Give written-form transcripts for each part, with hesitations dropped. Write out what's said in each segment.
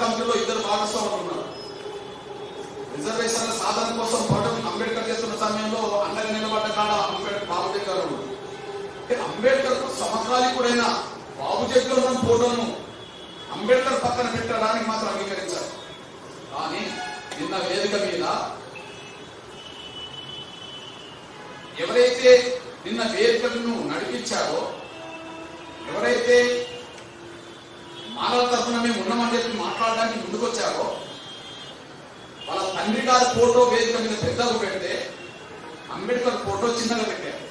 కమిటీలో ఇద్దరు భాగస్వాములు ఉన్నారు. రిజర్వేషన్ల సాధన కోసం పోరాటం అంబేద్కర్ చేస్తున్న సమయంలో అండగా నిలబడ్డ కాడ బాబుజీ గారు అంబేద్కర్ కు సమకాలీకుడైన బాబుజీ గారు ఫోటోను అంబేద్కర్ పక్కన పెట్టడానికి మాత్రం అంగీకరించారు. కానీ నిన్న వేదిక మీద ఎవరైతే నిన్న వేదికలను నడిపించారో, ఎవరైతే మానవ తరఫున మేము ఉన్నామని చెప్పి మాట్లాడడానికి ముందుకొచ్చారో, వాళ్ళ తండ్రి గారి ఫోటో వేదిక మీద పెద్దగా పెడితే అంబేద్కర్ ఫోటో చిన్నగా పెట్టారు.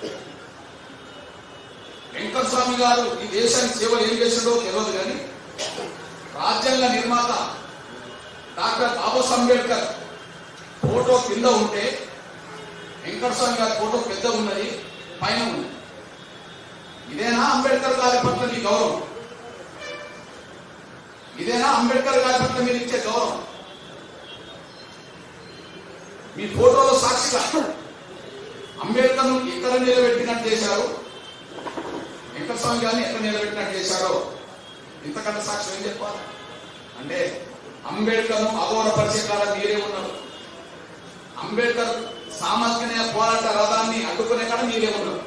వెంకటస్వామి గారు ఈ దేశానికి సేవలు ఏం చేశాడో తెలియదు, కానీ రాజ్యాంగ నిర్మాత డాక్టర్ బాబాసాహెబ్ అంబేద్కర్ ఫోటో కింద ఉంటే వెంకటస్వామి గారి ఫోటో పెద్ద ఉన్నది, పైన ఉంది. ఇదేనా అంబేద్కర్ గారి పట్ల మీ గౌరవం? ఇదేనా అంబేద్కర్ గారి పట్ల మీరు ఇచ్చే గౌరవం? మీ ఫోటోలో సాక్షిగా అంబేద్కర్ ను ఎక్కడ నిలబెట్టినట్టు చేశారు, వెంకటస్వామి గారిని ఎక్కడ నిలబెట్టినట్టు చేశారో ఇంతకన్నా సాక్షి ఏం చెప్పాలి? అంటే అంబేద్కర్ ను అగౌరవపరిచే కాలం మీరే ఉన్నారు. అంబేద్కర్ సామాజిక పోరాట రథాన్ని అడ్డుకునే కాడ మీరే ఉన్నారు.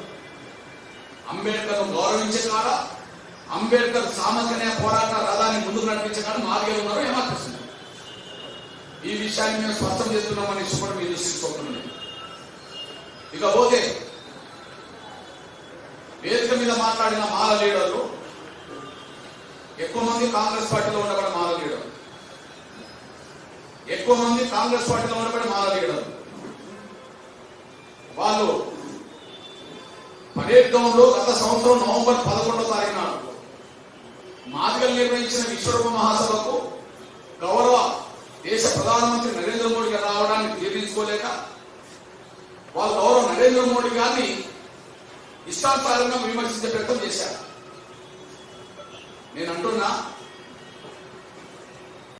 అంబేద్కర్ ను గౌరవించే కాడ, అంబేద్కర్ సామాజిక పోరాట రథాన్ని ముందుకు నడిపించే కాడ మాదిగే ఉన్నారు. ఏమార్పిస్తుంది? ఈ విషయాన్ని మేము స్పష్టం చేస్తున్నామని కూడా మీరు దృష్టిస్తున్నాం. ఇకపోతే వేదిక మీద మాట్లాడిన మాల లీడర్లు ఎక్కువ మంది కాంగ్రెస్ పార్టీలో ఉండబడే మాల లీడర్లు, ఎక్కువ మంది కాంగ్రెస్ పార్టీలో ఉండబడే మాల లీడర్లు వాళ్ళు పరేడ్ గ్రౌండ్ లో గత సంవత్సరం నవంబర్ 11వ తారీఖు నాడు మాదిగలు నిర్వహించిన విశ్వరూప మహాసభకు గౌరవ దేశ ప్రధానమంత్రి నరేంద్ర మోడీ గారు రావడానికి తీర్చుకోలేక వాళ్ళు గౌరవ నరేంద్ర మోడీ గారిని ఇష్టానుసారంగా విమర్శించే ప్రయత్నం చేశారు. నేను అంటున్నా,